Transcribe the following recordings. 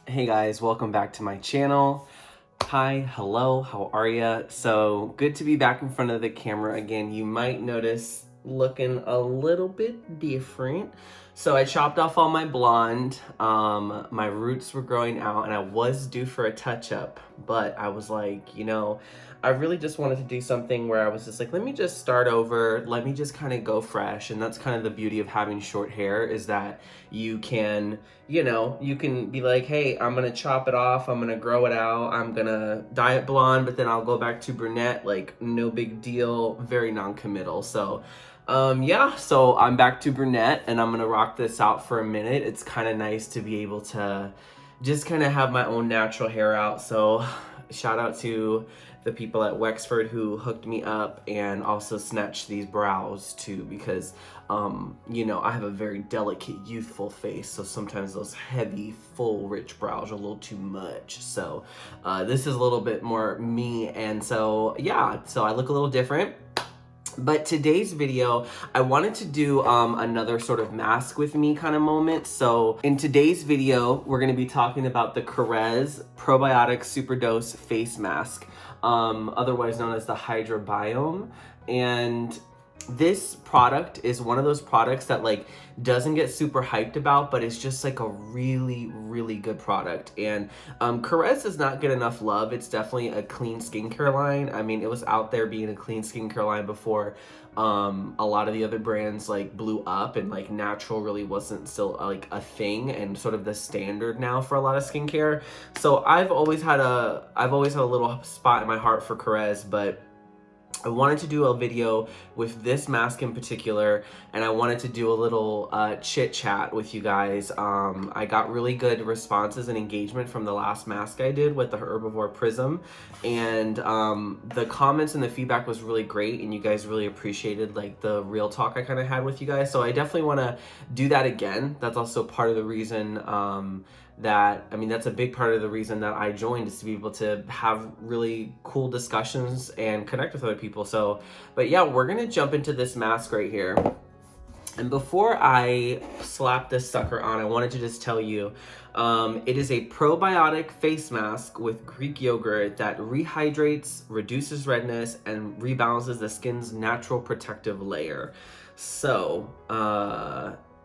Hey guys, welcome back to my channel. Hi, hello, how are ya? So good to be back in front of the camera again. You might notice looking a little bit different. So I chopped off all my blonde. My roots were growing out and I was due for a touch-up, but I was like, I really just wanted to do something where I was just like, let me just start over. Let me just kind of go fresh. And that's kind of the beauty of having short hair, is that you can, you can be like, hey, I'm going to chop it off. I'm going to grow it out. I'm going to dye it blonde, but then I'll go back to brunette. Like, no big deal. Very non-committal. So yeah, so I'm back to brunette and I'm going to rock this out for a minute. It's kind of nice to be able to just kind of have my own natural hair out. So shout out to the people at Wexford who hooked me up and also snatched these brows too, because I have a very delicate, youthful face, so sometimes those heavy, full, rich brows are a little too much. So this is a little bit more me, and so yeah, so I look a little different. But today's video, I wanted to do another sort of mask with me kind of moment. So in today's video, we're going to be talking about the Korres Probiotic Superdose Face Mask, otherwise known as the Hydra Biome. And this product is one of those products that like doesn't get super hyped about, but it's just like a really, really good product. And Korres does not get enough love. It's definitely a clean skincare line. I mean, it was out there being a clean skincare line before a lot of the other brands like blew up, and like natural really wasn't still like a thing and sort of the standard now for a lot of skincare. So I've always had a little spot in my heart for Korres, but I wanted to do a video with this mask in particular, and I wanted to do a little chit chat with you guys. I got really good responses and engagement from the last mask I did with the Herbivore Prism, and the comments and the feedback was really great, and you guys really appreciated like the real talk I kind of had with you guys. So I definitely want to do that again. That's also part of the reason that's a big part of the reason that I joined, is to be able to have really cool discussions and connect with other people. So, but yeah, we're gonna jump into this mask right here. And before I slap this sucker on, I wanted to just tell you, it is a probiotic face mask with Greek yogurt that rehydrates, reduces redness, and rebalances the skin's natural protective layer. So,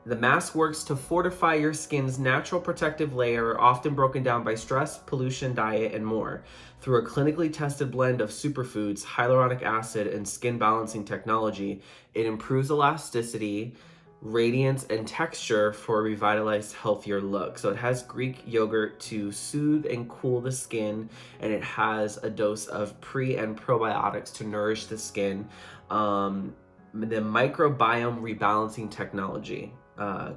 the mask works to fortify your skin's natural protective layer, often broken down by stress, pollution, diet, and more. Through a clinically tested blend of superfoods, hyaluronic acid, and skin balancing technology, it improves elasticity, radiance, and texture for a revitalized, healthier look. So it has Greek yogurt to soothe and cool the skin, and it has a dose of pre and probiotics to nourish the skin. The microbiome rebalancing technology.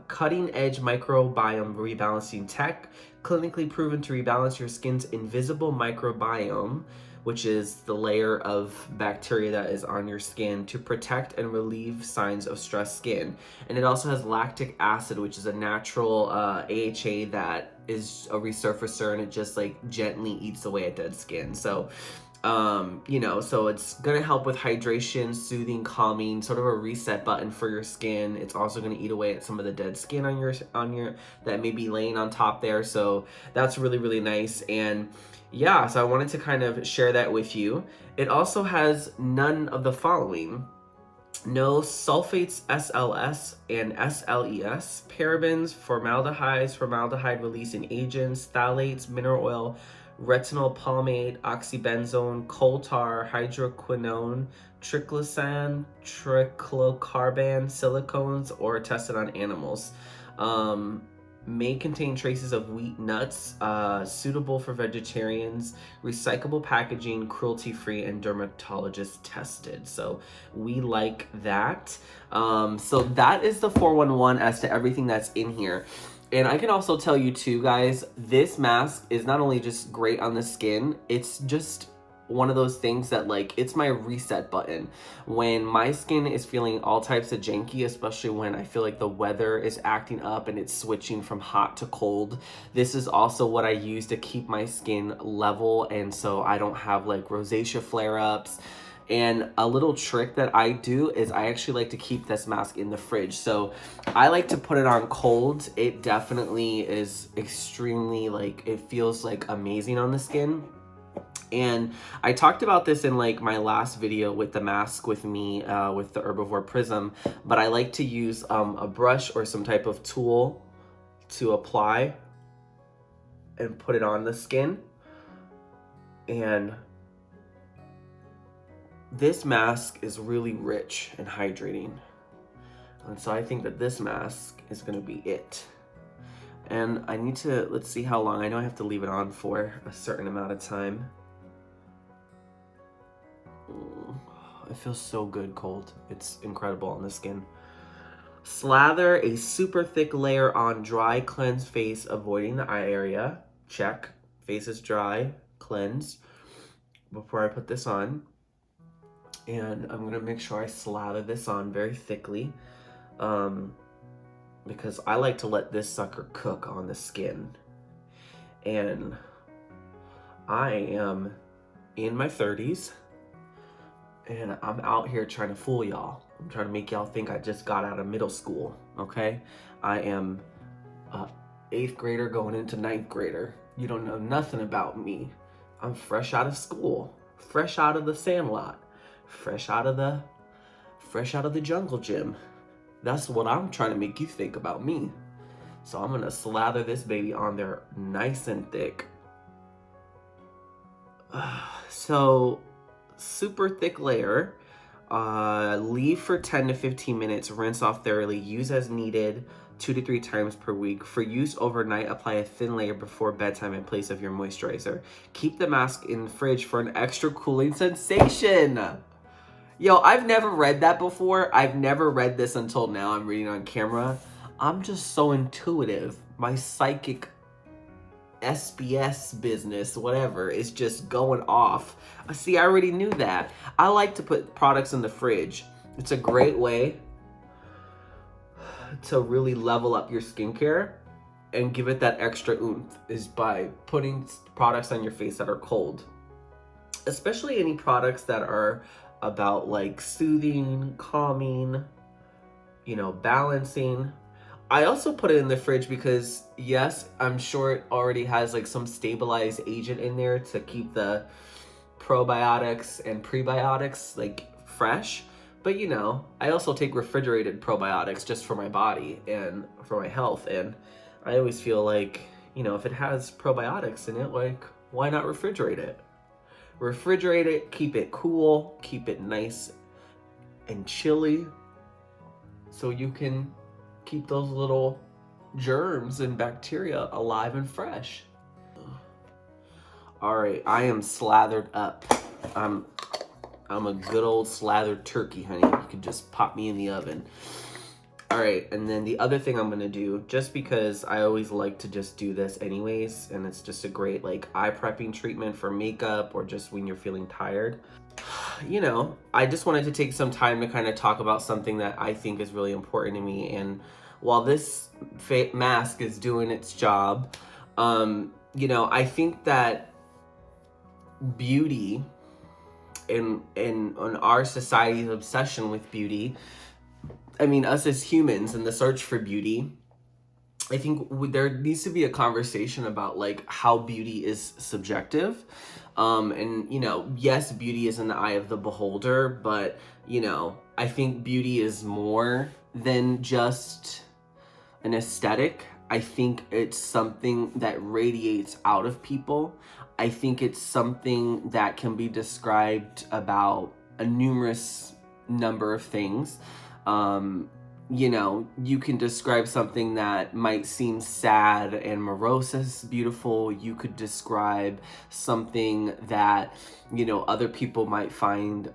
Cutting-edge microbiome rebalancing tech, clinically proven to rebalance your skin's invisible microbiome, which is the layer of bacteria that is on your skin, to protect and relieve signs of stressed skin. And it also has lactic acid, which is a natural AHA that is a resurfacer, and it just like gently eats away at dead skin. So so it's gonna help with hydration, soothing, calming, sort of a reset button for your skin. It's also gonna eat away at some of the dead skin on your that may be laying on top there. So that's really, really nice. And yeah, so I wanted to kind of share that with you. It also has none of the following: no sulfates, SLS and SLES, parabens, formaldehydes, formaldehyde releasing agents, phthalates, mineral oil, retinol palmate, oxybenzone, coal tar, hydroquinone, triclosan, triclocarban, silicones, or tested on animals. May contain traces of wheat nuts, suitable for vegetarians, recyclable packaging, cruelty-free, and dermatologist tested. So we like that. So that is the 411 as to everything that's in here. And I can also tell you too, guys, this mask is not only just great on the skin, it's just one of those things that like, it's my reset button. When my skin is feeling all types of janky, especially when I feel like the weather is acting up and it's switching from hot to cold, this is also what I use to keep my skin level, and so I don't have like rosacea flare-ups. And a little trick that I do is I actually like to keep this mask in the fridge. So I like to put it on cold. It definitely is extremely, like, it feels like amazing on the skin. And I talked about this in like my last video with the mask with me, with the Herbivore Prism, but I like to use a brush or some type of tool to apply and put it on the skin. And this mask is really rich and hydrating. And so I think that this mask is gonna be it. And I need to, let's see how long. I know I have to leave it on for a certain amount of time. It feels so good cold. It's incredible on the skin. Slather a super thick layer on dry, cleansed face, avoiding the eye area. Check. Face is dry, cleansed. Before I put this on. And I'm gonna make sure I slather this on very thickly. Because I like to let this sucker cook on the skin. And I am in my 30s. And I'm out here trying to fool y'all. I'm trying to make y'all think I just got out of middle school, okay? I am a 8th grader going into 9th grader. You don't know nothing about me. I'm fresh out of school, fresh out of the Sandlot, fresh out of the jungle gym. That's what I'm trying to make you think about me. So I'm gonna slather this baby on there nice and thick. So, super thick layer. Leave for 10 to 15 minutes, rinse off thoroughly, use as needed 2 to 3 times per week. For use overnight, apply a thin layer before bedtime in place of your moisturizer. Keep the mask in the fridge for an extra cooling sensation. Yo, I've never read that before. I've never read this until now. I'm reading on camera. I'm just so intuitive. My psychic SBS business, whatever, is just going off. See, I already knew that. I like to put products in the fridge. It's a great way to really level up your skincare and give it that extra oomph, is by putting products on your face that are cold. Especially any products that are about like soothing, calming, you know, balancing. I also put it in the fridge because, yes, I'm sure it already has like some stabilized agent in there to keep the probiotics and prebiotics like fresh. But you know, I also take refrigerated probiotics just for my body and for my health. And I always feel like, you know, if it has probiotics in it, like, why not refrigerate it? Refrigerate it, keep it cool, keep it nice and chilly, so you can keep those little germs and bacteria alive and fresh. All right, I am slathered up. I'm a good old slathered turkey, honey. You can just pop me in the oven. All right, and then the other thing I'm gonna do, just because I always like to just do this anyways, and it's just a great like eye prepping treatment for makeup or just when you're feeling tired. You know, I just wanted to take some time to kind of talk about something that I think is really important to me. And while this mask is doing its job, you know, I think that beauty and our society's obsession with beauty, I mean, us as humans and the search for beauty, I think there needs to be a conversation about like how beauty is subjective. And you know, yes, beauty is in the eye of the beholder, but you know, I think beauty is more than just an aesthetic. I think it's something that radiates out of people. I think it's something that can be described about a numerous number of things. You know, you can describe something that might seem sad and morose as beautiful. You could describe something that, you know, other people might find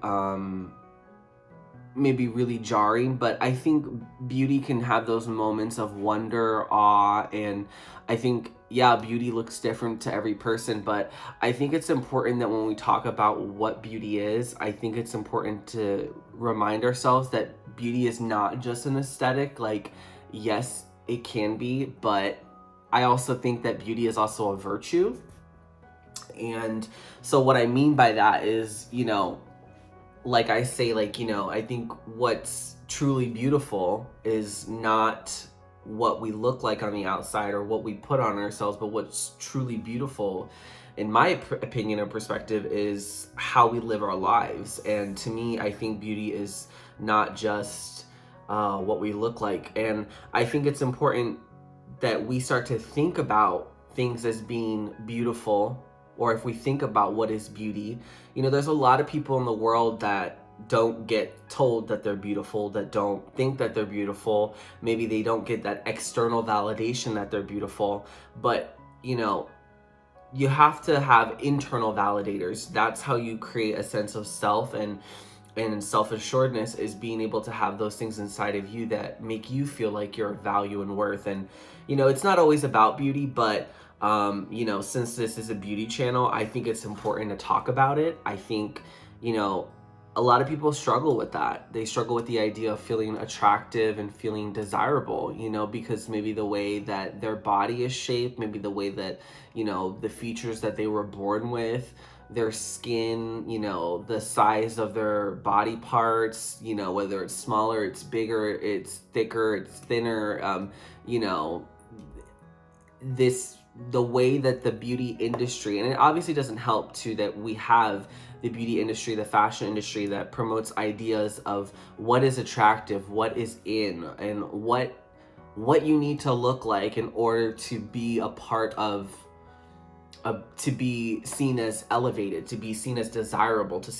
maybe really jarring, but I think beauty can have those moments of wonder, awe, and I think, yeah, beauty looks different to every person, but I think it's important that when we talk about what beauty is, I think it's important to remind ourselves that beauty is not just an aesthetic. Like, yes, it can be, but I also think that beauty is also a virtue. And so what I mean by that is, you know, like I say, like, you know, I think what's truly beautiful is not what we look like on the outside or what we put on ourselves, but what's truly beautiful, in my opinion or perspective, is how we live our lives. And to me, I think beauty is not just what we look like. And I think it's important that we start to think about things as being beautiful, or if we think about what is beauty, you know, there's a lot of people in the world that don't get told that they're beautiful, that don't think that they're beautiful. Maybe they don't get that external validation that they're beautiful. But, you know, you have to have internal validators. That's how you create a sense of self, and self-assuredness is being able to have those things inside of you that make you feel like you're of value and worth. And, you know, it's not always about beauty, but you know, since this is a beauty channel, I think it's important to talk about it. I think, you know, a lot of people struggle with that. They struggle with the idea of feeling attractive and feeling desirable, you know, because maybe the way that their body is shaped, maybe the way that, you know, the features that they were born with, their skin, you know, the size of their body parts, you know, whether it's smaller, it's bigger, it's thicker, it's thinner, you know, the way that the beauty industry, and it obviously doesn't help too that we have the beauty industry, the fashion industry that promotes ideas of what is attractive, what is in, and what you need to look like in order to be a part of to be seen as elevated, to be seen as desirable, to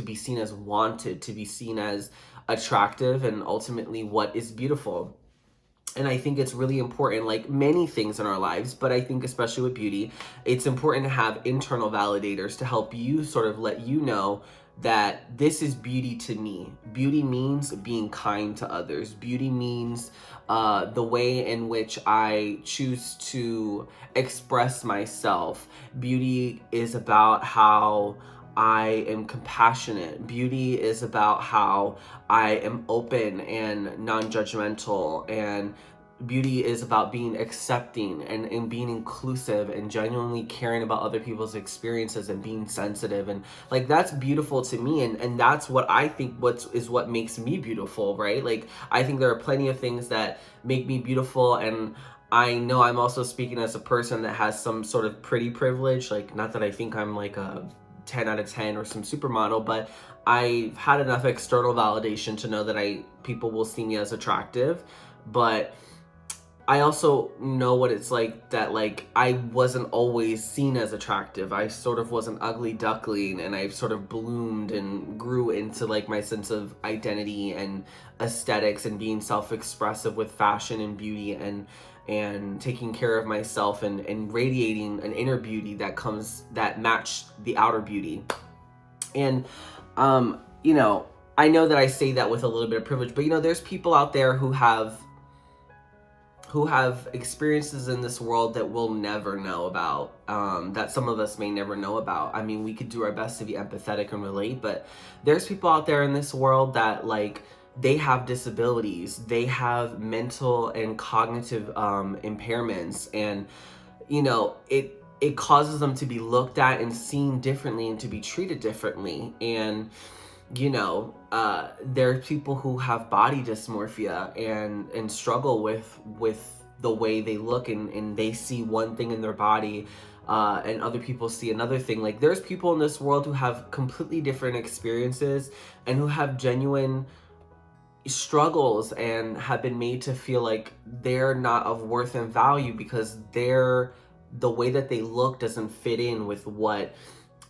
be seen as wanted, to be seen as attractive, and ultimately what is beautiful. And I think it's really important, like many things in our lives, but I think especially with beauty, it's important to have internal validators to help you sort of let you know that this is beauty to me. Beauty means being kind to others. Beauty means the way in which I choose to express myself. Beauty is about how I am compassionate. Beauty is about how I am open and non-judgmental, and beauty is about being accepting and being inclusive and genuinely caring about other people's experiences and being sensitive. And like, that's beautiful to me, and that's what I think what makes me beautiful, right? Like, I think there are plenty of things that make me beautiful, and I know I'm also speaking as a person that has some sort of pretty privilege. Like, not that I think I'm like a 10 out of 10 or some supermodel, but I've had enough external validation to know that people will see me as attractive. But I also know what it's like that, like, I wasn't always seen as attractive. I sort of was an ugly duckling, and I sort of bloomed and grew into like my sense of identity and aesthetics and being self-expressive with fashion and beauty, and taking care of myself and radiating an inner beauty that matched the outer beauty. And you know, I know that I say that with a little bit of privilege, but you know, there's people out there who have experiences in this world that we'll never know about, that some of us may never know about. I mean, we could do our best to be empathetic and relate, but there's people out there in this world that, like, they have disabilities, they have mental and cognitive impairments, and, you know, it causes them to be looked at and seen differently and to be treated differently. And you know, there are people who have body dysmorphia and struggle with the way they look, and they see one thing in their body, and other people see another thing. Like, there's people in this world who have completely different experiences and who have genuine struggles and have been made to feel like they're not of worth and value because the way that they look doesn't fit in with what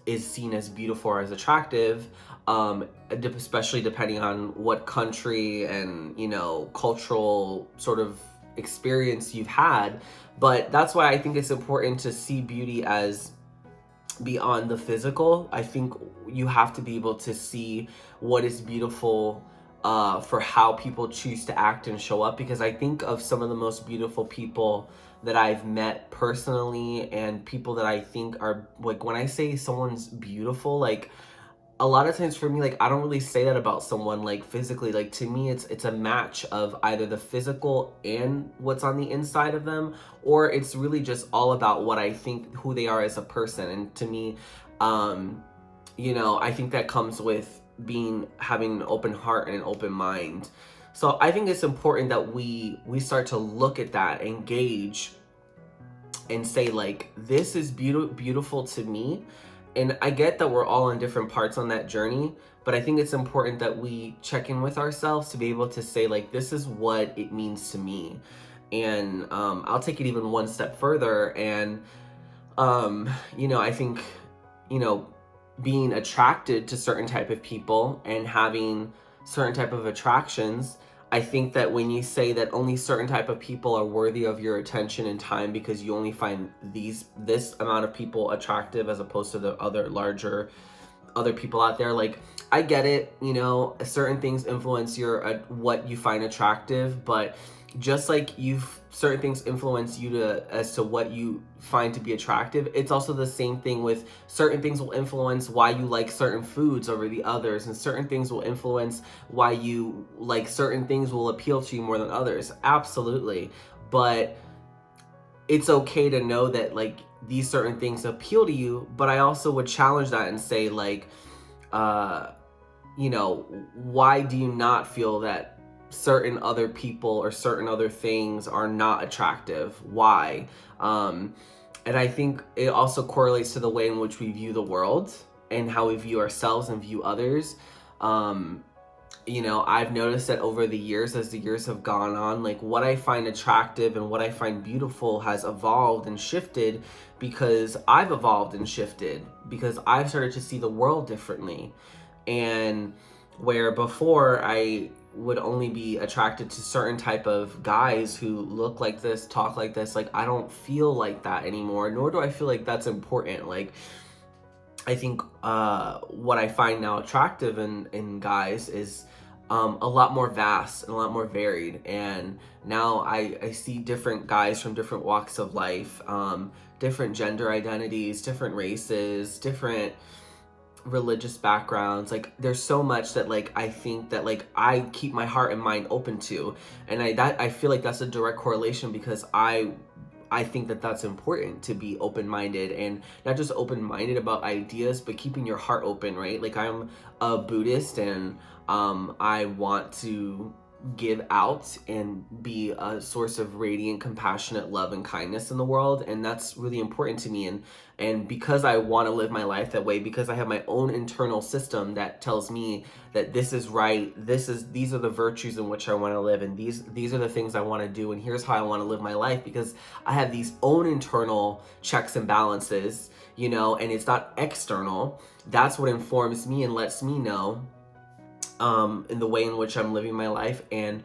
is seen as beautiful or as attractive, especially depending on what country and, you know, cultural sort of experience you've had. But that's why I think it's important to see beauty as beyond the physical. I think you have to be able to see what is beautiful for how people choose to act and show up, because I think of some of the most beautiful people that I've met personally, and people that I think are, like, when I say someone's beautiful, like, a lot of times for me, like, I don't really say that about someone, like, physically. Like, to me, it's a match of either the physical and what's on the inside of them, or it's really just all about what I think, who they are as a person. And to me, you know, I think that comes with having an open heart and an open mind. So I think it's important that we start to look at that, engage, and say like, this is beautiful to me. And I get that we're all in different parts on that journey, but I think it's important that we check in with ourselves to be able to say like, this is what it means to me. And I'll take it even one step further. And I think, being attracted to certain type of people and having certain type of attractions, I think that when you say that only certain type of people are worthy of your attention and time because you only find this amount of people attractive as opposed to the other people out there, like, I get it, certain things influence what you find attractive, but just like certain things influence you as to what you find to be attractive, it's also the same thing with certain things will influence why you like certain foods over the others, and certain things will influence why you like certain things will appeal to you more than others. Absolutely. But it's okay to know that like these certain things appeal to you, but I also would challenge that and say like, why do you not feel that certain other people or certain other things are not attractive? Why? And I think it also correlates to the way in which we view the world and how we view ourselves and view others. I've noticed that over the years, as the years have gone on, like what I find attractive and what I find beautiful has evolved and shifted because I've evolved and shifted, because I've started to see the world differently. And where before I would only be attracted to certain type of guys who look like this, talk like this, like I don't feel like that anymore, nor do I feel like that's important. Like, I think what I find now attractive in guys is a lot more vast and a lot more varied. And now I see different guys from different walks of life, different gender identities, different races, different religious backgrounds. Like there's so much that like I think that like I keep my heart and mind open to, and I feel like that's a direct correlation, because I think that that's important, to be open-minded, and not just open-minded about ideas, but keeping your heart open, right? Like I'm a Buddhist, and I want to give out and be a source of radiant, compassionate love and kindness in the world, and that's really important to me. And because I want to live my life that way, because I have my own internal system that tells me that this is right, these are the virtues in which I want to live, and these are the things I want to do, and here's how I want to live my life, because I have these own internal checks and balances, and it's not external. That's what informs me and lets me know in the way in which I'm living my life, and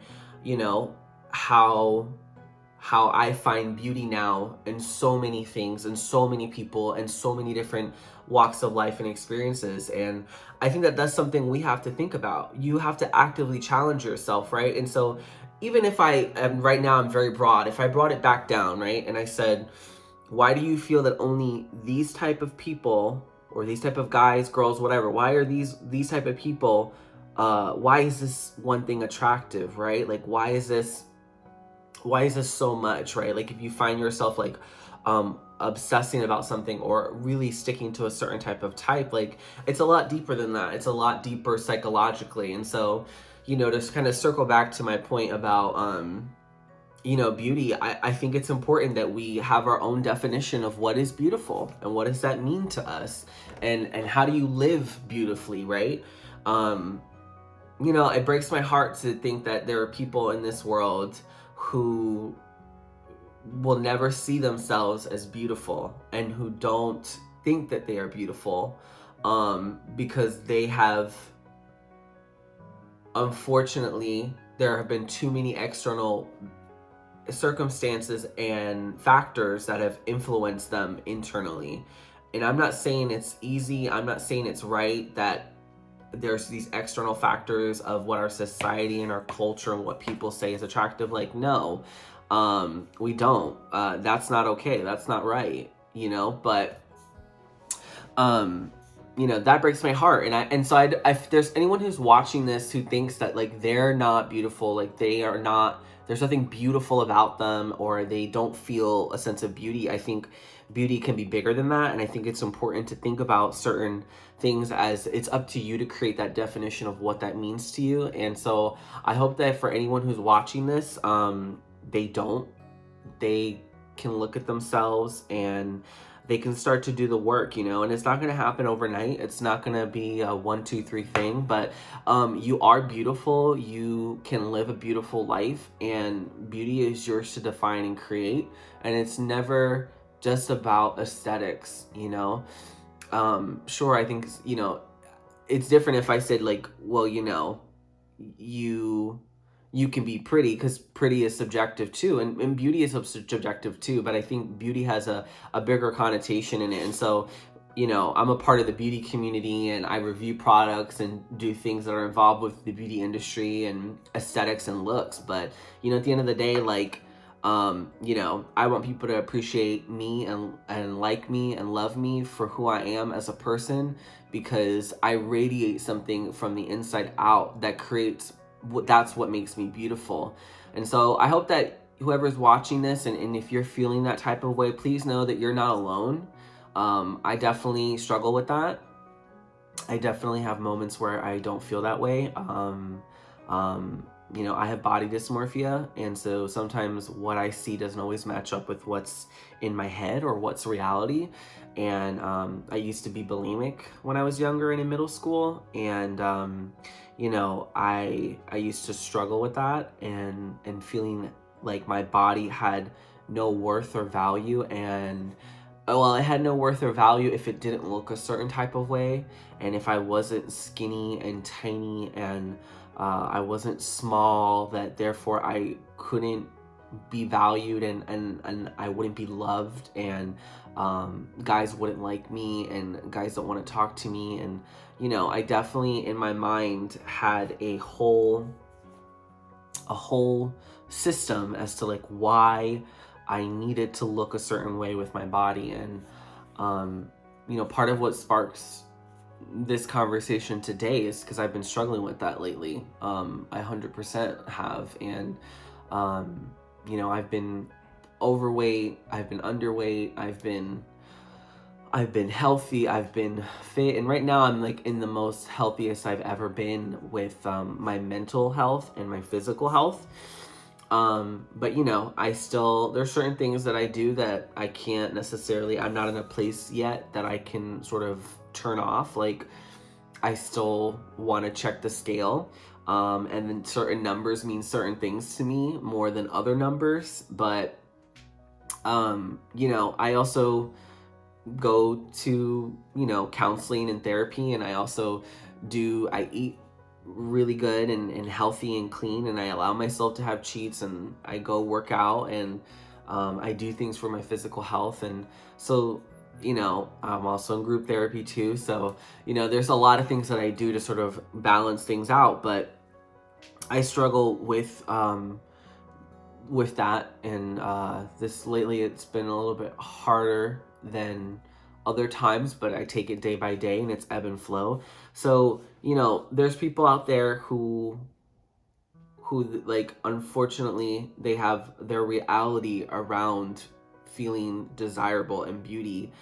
how I find beauty now in so many things and so many people and so many different walks of life and experiences. And I think that that's something we have to think about. You have to actively challenge yourself, right? And so even if I am right now, I'm very broad, if I brought it back down, right, and I said, why do you feel that only these type of people, or these type of guys, girls, whatever, why are these type of people, why is this one thing attractive, right? Like why is this so much, right? Like if you find yourself like obsessing about something or really sticking to a certain type of type, like it's a lot deeper than that. It's a lot deeper psychologically. And so, to kind of circle back to my point about beauty, I think it's important that we have our own definition of what is beautiful and what does that mean to us, and how do you live beautifully, right? It breaks my heart to think that there are people in this world who will never see themselves as beautiful and who don't think that they are beautiful, because they have, unfortunately, there have been too many external circumstances and factors that have influenced them internally. And I'm not saying it's easy, I'm not saying it's right that there's these external factors of what our society and our culture and what people say is attractive. Like, no, we don't. That's not okay. That's not right. But, that breaks my heart. And so if there's anyone who's watching this who thinks that like they're not beautiful, like they are not there's nothing beautiful about them, or they don't feel a sense of beauty. I think beauty can be bigger than that, and I think it's important to think about certain things as it's up to you to create that definition of what that means to you. And so I hope that for anyone who's watching this, they can look at themselves and they can start to do the work, you know, and it's not going to happen overnight. It's not going to be a 1, 2, 3 thing, but you are beautiful. You can live a beautiful life, and beauty is yours to define and create. And it's never just about aesthetics, you know. Sure, I think, you know, it's different if I said like, well, you know, you can be pretty, because pretty is subjective too, and beauty is subjective too, but I think beauty has a bigger connotation in it. And so, you know, I'm a part of the beauty community, and I review products and do things that are involved with the beauty industry and aesthetics and looks. But, you know, at the end of the day, like, you know, I want people to appreciate me and like me and love me for who I am as a person, because I radiate something from the inside out that creates that's what makes me beautiful. And so I hope that whoever's watching this, and if you're feeling that type of way, please know that you're not alone. I definitely struggle with that. I definitely have moments where I don't feel that way. You know, I have body dysmorphia, and so sometimes what I see doesn't always match up with what's in my head or what's reality. And I used to be bulimic when I was younger and in middle school, and you know, I used to struggle with that and feeling like my body had no worth or value. And well, it had no worth or value if it didn't look a certain type of way, and if I wasn't skinny and tiny, and I wasn't small, that therefore I couldn't be valued, and I wouldn't be loved, and guys wouldn't like me, and guys don't want to talk to me. And you know, I definitely in my mind had a whole system as to like why I needed to look a certain way with my body. And you know, part of what sparks this conversation today is because I've been struggling with that lately. I 100% have. And you know, I've been overweight, I've been underweight, I've been healthy, I've been fit, and right now I'm like in the most healthiest I've ever been with my mental health and my physical health. But you know, there's certain things that I do that I can't necessarily, I'm not in a place yet that I can sort of turn off. Like, I still want to check the scale. And then certain numbers mean certain things to me more than other numbers. But, you know, I also go to, you know, counseling and therapy, and I eat really good and healthy and clean, and I allow myself to have cheats, and I go work out, and I do things for my physical health. And so, you know, I'm also in group therapy too. So, you know, there's a lot of things that I do to sort of balance things out, but I struggle with that. And this lately, it's been a little bit harder than other times, but I take it day by day, and it's ebb and flow. So, you know, there's people out there who like, unfortunately, they have their reality around feeling desirable and beauty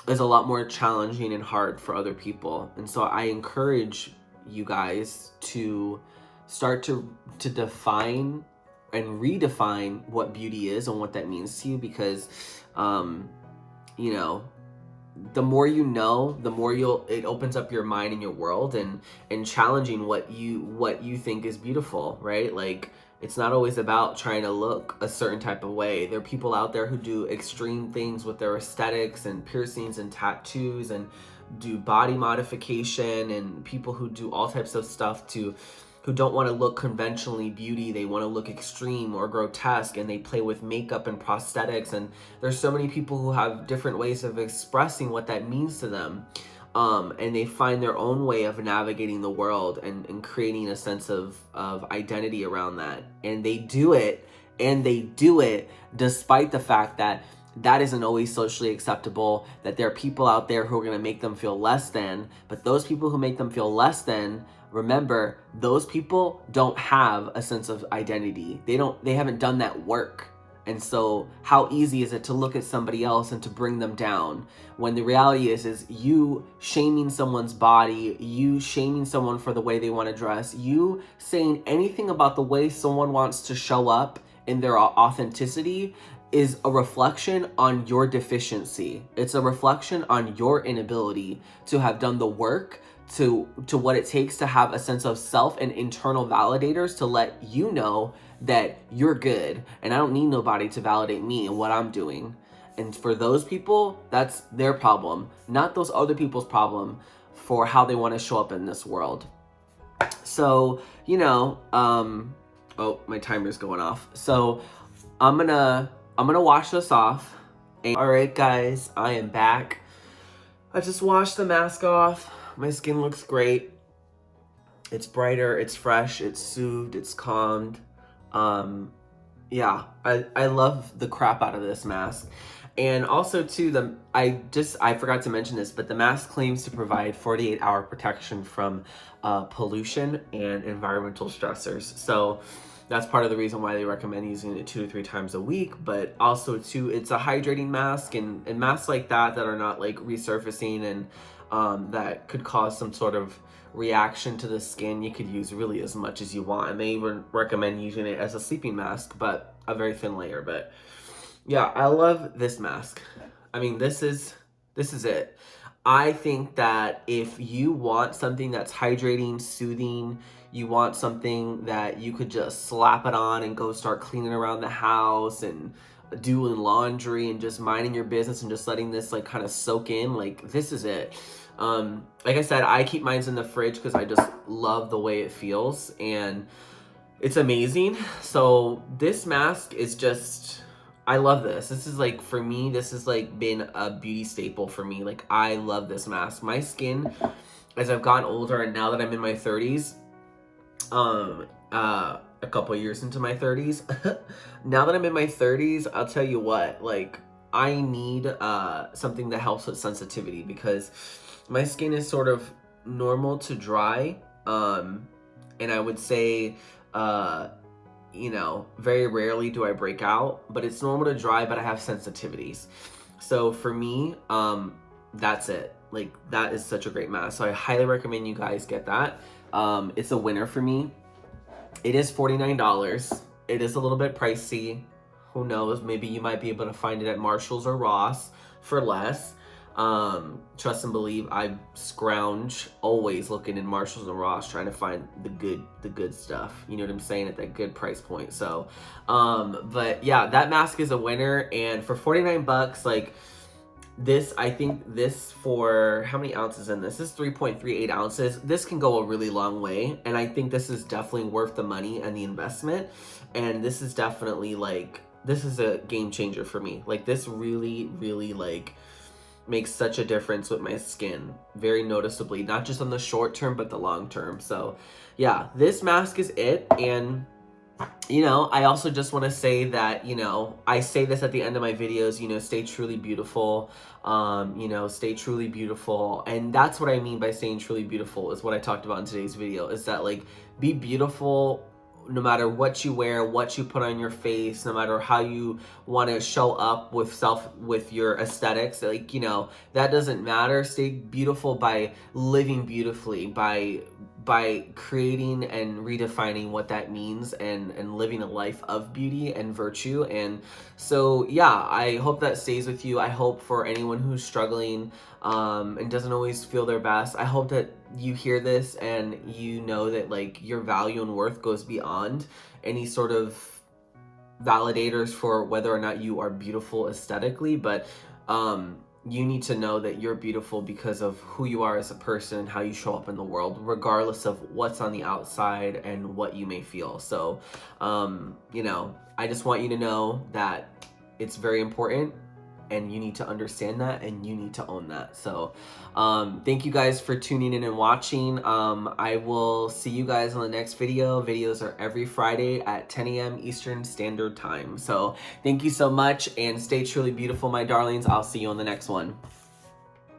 is a lot more challenging and hard for other people. And so I encourage you guys to start to define and redefine what beauty is and what that means to you, because you know, the more you know, the more it opens up your mind and your world, and challenging what you think is beautiful, right? Like, it's not always about trying to look a certain type of way. There are people out there who do extreme things with their aesthetics and piercings and tattoos and do body modification, and people who do all types of stuff who don't want to look conventionally beauty. They want to look extreme or grotesque, and they play with makeup and prosthetics. And there's so many people who have different ways of expressing what that means to them. And they find their own way of navigating the world and creating a sense of identity around that. And they do it despite the fact that isn't always socially acceptable, that there are people out there who are going to make them feel less than, but those people who make them feel less than remember, those people don't have a sense of identity. They haven't done that work. And so how easy is it to look at somebody else and to bring them down, when the reality is you shaming someone's body, you shaming someone for the way they want to dress, you saying anything about the way someone wants to show up in their authenticity is a reflection on your deficiency. It's a reflection on your inability to have done the work to what it takes to have a sense of self and internal validators to let you know that you're good, and I don't need nobody to validate me and what I'm doing. And for those people, that's their problem, not those other people's problem for how they want to show up in this world. So, you know, oh, my timer's going off. So I'm gonna wash this off. And, all right, guys, I am back. I just washed the mask off. My skin looks great. It's brighter, it's fresh, it's soothed, it's calmed. Yeah, I love the crap out of this mask. And also too, I forgot to mention this, but the mask claims to provide 48-hour protection from pollution and environmental stressors. So that's part of the reason why they recommend using it 2 to 3 times a week. But also too, it's a hydrating mask, and masks like that are not like resurfacing and that could cause some sort of reaction to the skin, you could use really as much as you want. And they even recommend using it as a sleeping mask, but a very thin layer. But yeah, I love this mask. I mean, this is it. I think that if you want something that's hydrating, soothing, you want something that you could just slap it on and go start cleaning around the house and doing laundry and just minding your business and just letting this like kind of soak in, like this is it. Like I said, I keep mine in the fridge because I just love the way it feels and it's amazing. So this mask is just, I love this. This is like, for me, this has like been a beauty staple for me. Like I love this mask. My skin, as I've gotten older and now that I'm in my 30s, a couple years into my 30s, now that I'm in my 30s, I'll tell you what, like I need something that helps with sensitivity, because my skin is sort of normal to dry, and I would say you know, very rarely do I break out, but it's normal to dry, but I have sensitivities. So for me, that's it. Like that is such a great mask. So I highly recommend you guys get that. It's a winner for me. It is $49. It is a little bit pricey. Who knows? Maybe you might be able to find it at Marshall's or Ross for less. Trust and believe, I scrounge always looking in Marshalls and Ross trying to find the good stuff, you know what I'm saying, at that good price point. So but yeah, that mask is a winner, and for 49 bucks, like this, I think this, for how many ounces in this? This is 3.38 ounces. This can go a really long way, and I think this is definitely worth the money and the investment. And this is definitely like, this is a game changer for me. Like this really like makes such a difference with my skin, very noticeably, not just on the short term but the long term. So yeah, this mask is it. And you know, I also just want to say that, you know, I say this at the end of my videos, you know, stay truly beautiful, you know, stay truly beautiful. And that's what I mean by staying truly beautiful, is what I talked about in today's video, is that like, be beautiful no matter what you wear, what you put on your face, no matter how you want to show up with your aesthetics, like, you know, that doesn't matter. Stay beautiful by living beautifully, by creating and redefining what that means, and living a life of beauty and virtue. And so yeah, I hope that stays with you. I hope for anyone who's struggling and doesn't always feel their best, I hope that you hear this and you know that like your value and worth goes beyond any sort of validators for whether or not you are beautiful aesthetically, but you need to know that you're beautiful because of who you are as a person, how you show up in the world, regardless of what's on the outside and what you may feel. So, you know, I just want you to know that it's very important, and you need to understand that, and you need to own that. So, thank you guys for tuning in and watching. I will see you guys on the next video. Videos are every Friday at 10 a.m. Eastern Standard Time. So thank you so much, and stay truly beautiful, my darlings. I'll see you on the next one.